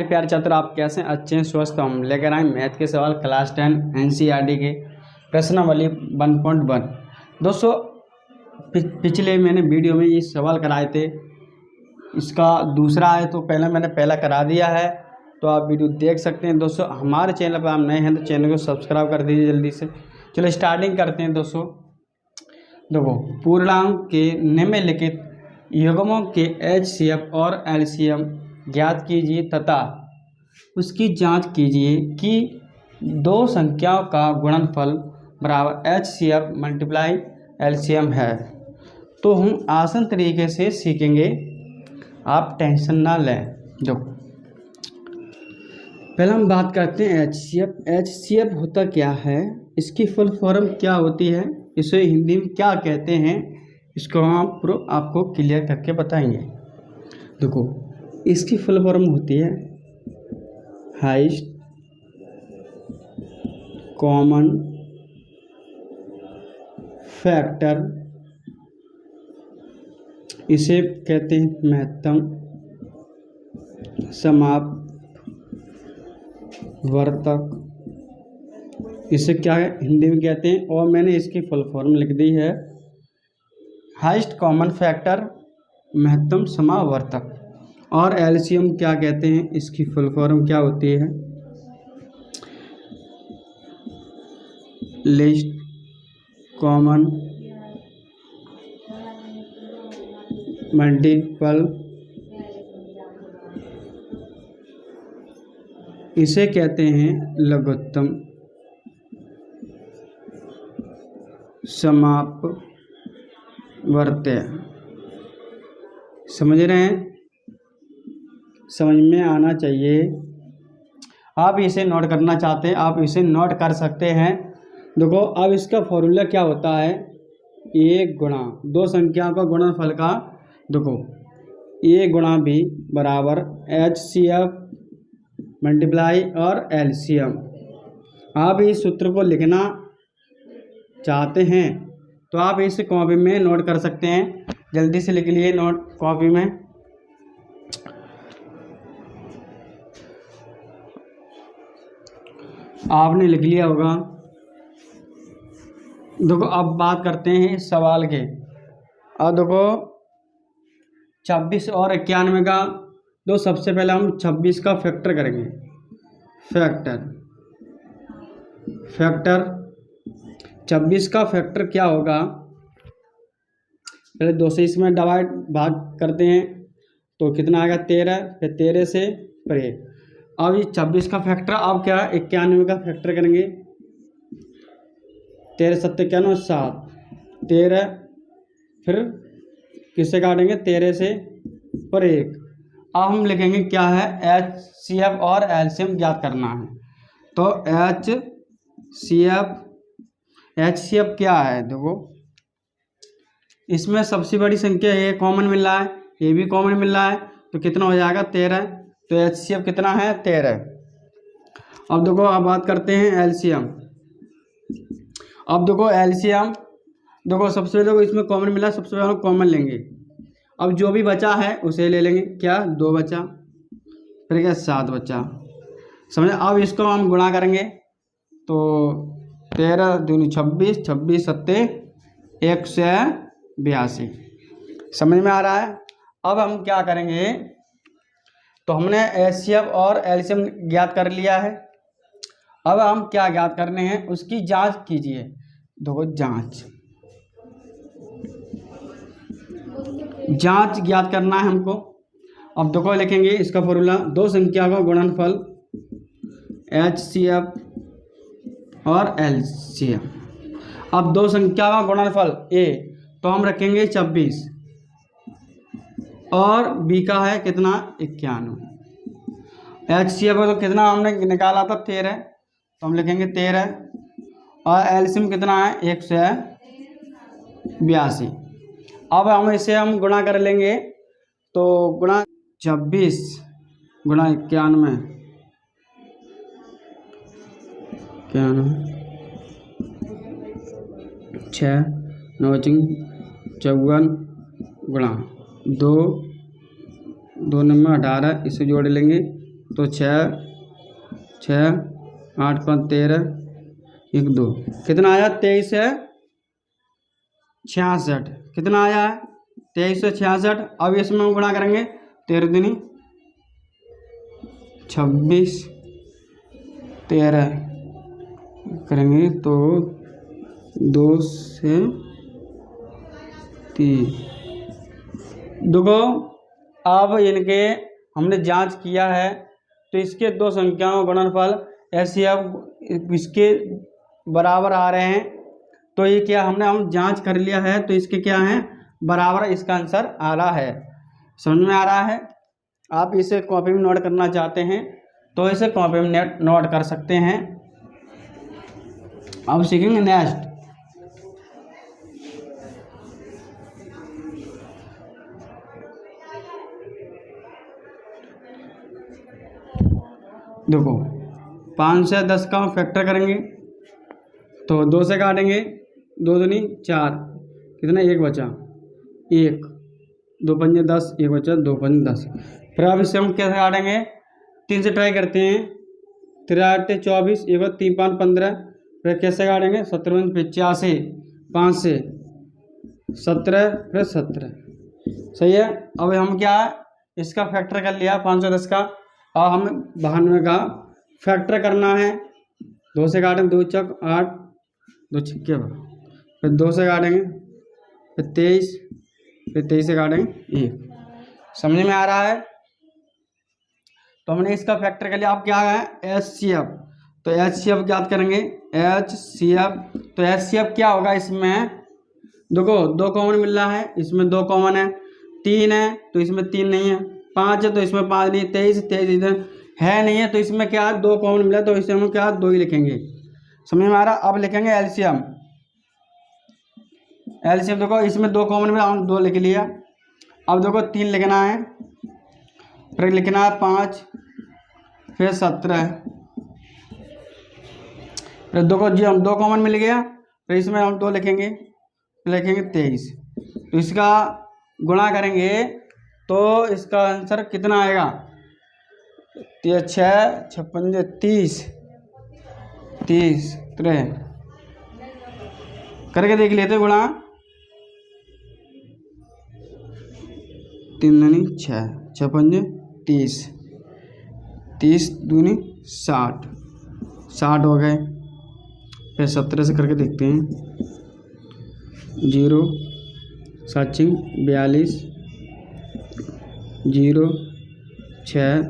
प्यारे छात्र, आप कैसे हैं? अच्छे हैं, स्वस्थ। हम लेकर आए मैथ के सवाल क्लास 10 एनसीईआरटी के प्रश्नावली 1.1। दोस्तों, पिछले मैंने वीडियो में ये सवाल कराए थे, इसका दूसरा है तो पहला करा दिया है, तो आप वीडियो देख सकते हैं। दोस्तों, हमारे चैनल पर आप नए हैं तो चैनल को सब्सक्राइब कर दीजिए जल्दी से। चलो स्टार्टिंग करते हैं। दोस्तों देखो, पूर्णांक के निम्नलिखित युग्मों के एचसीएफ और एलसीएम ज्ञात कीजिए तथा उसकी जांच कीजिए कि दो संख्याओं का गुणनफल बराबर एचसीएफ मल्टीप्लाई एलसीएम है। तो हम आसान तरीके से सीखेंगे, आप टेंशन ना लें। जो पहले हम बात करते हैं एचसीएफ। एचसीएफ होता क्या है, इसकी फुल फॉर्म क्या होती है, इसे हिंदी में क्या कहते हैं, इसको हम आपको क्लियर करके बताएंगे। देखो, इसकी फुल फॉर्म होती है हाईएस्ट कॉमन फैक्टर, इसे कहते हैं महत्तम समापवर्तक, इसे क्या है हिंदी में कहते हैं, और मैंने इसकी फुल फॉर्म लिख दी है हाईएस्ट कॉमन फैक्टर महत्तम समावर्तक। और एलसीएम क्या कहते हैं, इसकी फुल फॉर्म क्या होती है लीस्ट कॉमन मल्टीपल, इसे कहते हैं लघुत्तम समापवर्त्य। समझ रहे हैं, समझ में आना चाहिए। आप इसे नोट करना चाहते हैं, आप इसे नोट कर सकते हैं। देखो, अब इसका फॉर्मूला क्या होता है, ए गुणा दो संख्याओं का गुणनफल का, देखो ए गुणा बी बराबर एचसीएफ मल्टीप्लाई और एलसीएम। आप इस सूत्र को लिखना चाहते हैं तो आप इसे कॉपी में नोट कर सकते हैं, जल्दी से लिख लिए नोट कॉपी में। आपने लिख लिया होगा। देखो, अब बात करते हैं इस सवाल के। अब देखो 26 और 91 का, दो सबसे पहले हम 26 का फैक्टर करेंगे। फैक्टर 26 का फैक्टर क्या होगा, पहले 2 से इसमें भाग करते हैं तो कितना आएगा 13, फिर 13 से पर 1। अब ये 26 का फैक्टर, अब क्या 91 का फैक्टर करेंगे। 13 7 91 7, 13 फिर किससे काटेंगे 13 से पर 1। अब हम लिखेंगे क्या है एचसीएफ और एलसीएम ज्ञात करना है। तो एचसीएफ क्या है, देखो इसमें सबसे बड़ी संख्या ए कॉमन मिल रहा है, ए भी कॉमन मिल रहा है, तो कितना हो जाएगा 13। तो एचसीएफ कितना है 13। अब देखो, अब बात करते हैं एलसीएम। अब देखो एलसीएम, देखो सबसे पहले देखो इसमें कॉमन मिला, सबसे पहले हम कॉमन लेंगे। अब जो भी बचा है उसे ले लेंगे, क्या 2 बचा, फिर क्या 7 बचा। समझ। अब इसको हम गुणा करेंगे तो 13 दूनी 26, 26 सत्ते 182। समझ में आ रहा है। अब हम क्या करेंगे, तो हमने एचसीएफ और एलसीएम ज्ञात कर लिया है। अब हम क्या ज्ञात करने हैं, उसकी जांच कीजिए। देखो जांच ज्ञात करना है हमको। अब देखो लिखेंगे इसका फॉर्मूला, दो संख्या का गुणनफल एचसीएफ और एलसीएम। अब दो संख्या का गुणनफल ए तो हम रखेंगे 26 और बी का है कितना 91। एचसीएफ तो कितना हमने निकाला था 13, तो हम लिखेंगे 13, और एलसीएम कितना है 182। अब हम इसे गुणा कर लेंगे, तो गुणा 26 गुणा 91 6 9 54 गुणा 2 2 नंबर 18, इसे जोड़ लेंगे तो 6 6 8 5 13 1 2 कितना आया 2366। कितना आया है 2366। अब इसमें हम गुणा करेंगे 13 दूनी 26 13 करेंगे तो 2 से 3। देखो अब इनके हमने जांच किया है तो इसके दो संख्याओं का गुणनफल ऐसे अब इसके बराबर आ रहे हैं। तो ये क्या हम जांच कर लिया है तो इसके क्या है बराबर, इसका आंसर आ रहा है। समझ में आ रहा है। आप इसे कॉपी में नोट करना चाहते हैं तो इसे कॉपी में नोट कर सकते हैं। अब सीखेंगे नेक्स्ट। देखो 5 से 10 का फैक्टर करेंगे तो 2 से काटेंगे, 2 दूनी 4, कितना 1 बचा 1, 2 पंजे 10, 1 बचा 2 पंजे 10। फिर अब इससे हम कैसे काटेंगे 3 से ट्राई करते हैं, 3 8 24, 1 3 5 15। फिर कैसे काटेंगे 17 85, 5 से 17 फिर 17। सही है। अब हम क्या इसका फैक्टर कर लिया 510 का। अब हम 92 का फैक्टर करना है। 2 से काटेंगे 2 चक 8, 2 छिक्के, फिर 2 से काटेंगे, फिर 23, फिर 23 से काटेंगे 1। समझ में आ रहा है। तो हमने इसका फैक्टर कर लिया। अब क्या है HCF, तो HCF ज्ञात करेंगे। HCF तो HCF क्या होगा, इसमें देखो 2 कॉमन मिल रहा है, इसमें 2 कॉमन है, 3 है तो इसमें 3 नहीं है, 5 है तो इसमें 5 नहीं, 23 इधर है नहीं है तो इसमें क्या 2 कॉमन मिला तो इसे हम क्या 2 ही लिखेंगे। समझ में आ रहा। अब लिखेंगे LCM। LCM देखो इसमें 2 कॉमन मिला, हम 2 लिख लिया। अब देखो 3 लिखना है, फिर लिखना है 5, फिर 17, फिर देखो जी हम 2 कॉमन मिल गया, फिर इसमें हम 2 लिखेंगे, फिर लिखेंगे 23। तो इसका गुणा करेंगे तो इसका आंसर कितना आएगा 6 6 5 30 30 करके देख लेते गुणा। 3 दूनी 6, 6 5 30, 30 दूनी 60, 60 हो गए। फिर 17 से करके देखते हैं, 0 7 42, 0 6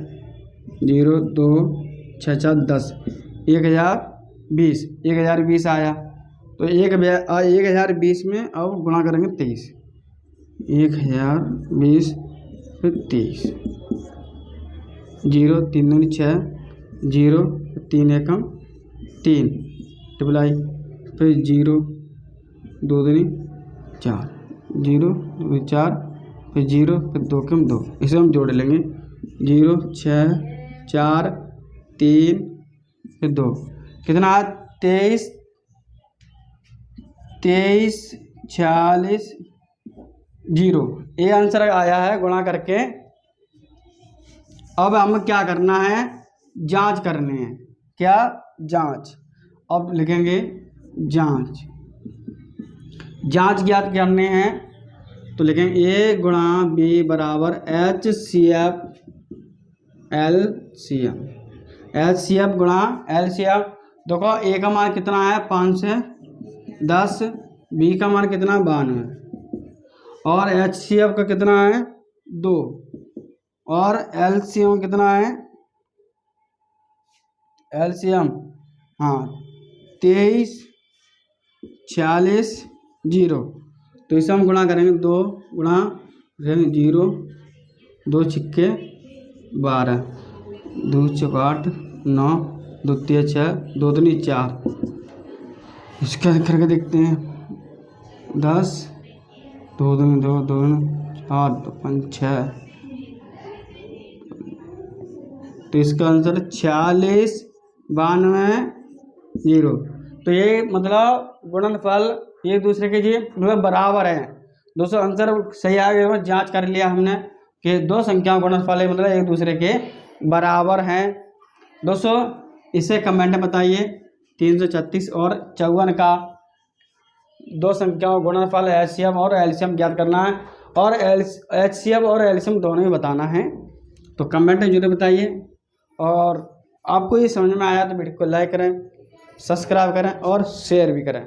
0 2 6 4 10, 1020, 1020 आया। तो 1020 में अब गुणा करेंगे 23, 1020 फिर 23, 0 3 दूनी 6, 0 3 एकम 3 ट्रिपल आई, फिर 0 2 दूनी 4, 0 2 4, फिर 0 फिर 2 कम 2, इसे हम जोड़ लेंगे। 0 6 4 3 फिर 2, कितना 23 46 0, ये आंसर आया है गुणा करके। अब हमें क्या करना है जांच करनी है। क्या जांच। अब लिखेंगे जांच ज्ञात करने हैं तो लिखेंगे A गुणा B बराबर HCF LCM, HCF गुणा LCM। देखो A का मान कितना है 5 से 10, B का मान कितना 92 और HCF का कितना है 2 और LCM कितना है LCM 23 46 0। तो इसे हम गुणा करेंगे 2 गुणा 0, 2 छिक्के 12, 2 चौक 8 9, 2 3 6, 2 दूनी 4। इसका करके देखते हैं 10, 2 दूनी 2, 2 4 2 5 6। तो इसका आंसर 46 92 0। तो ये मतलब गुणनफल एक दूसरे के जी मतलब बराबर है। दोस्तों आंसर सही आ गया, जांच कर लिया हमने कि 2 संख्याओं गुणनफल मतलब एक दूसरे के बराबर हैं। दोस्तों इसे कमेंट में बताइए। 336 और 54 का दो संख्याओं गुणनफल एचसीएफ और एलसीएम ज्ञात करना है, और एचसीएफ और एलसीएम दोनों ही बताना है। तो कमेंट में जरूर बताइए, और आपको ये समझ में आया तो वीडियो को लाइक करें, सब्सक्राइब करें और शेयर भी करें।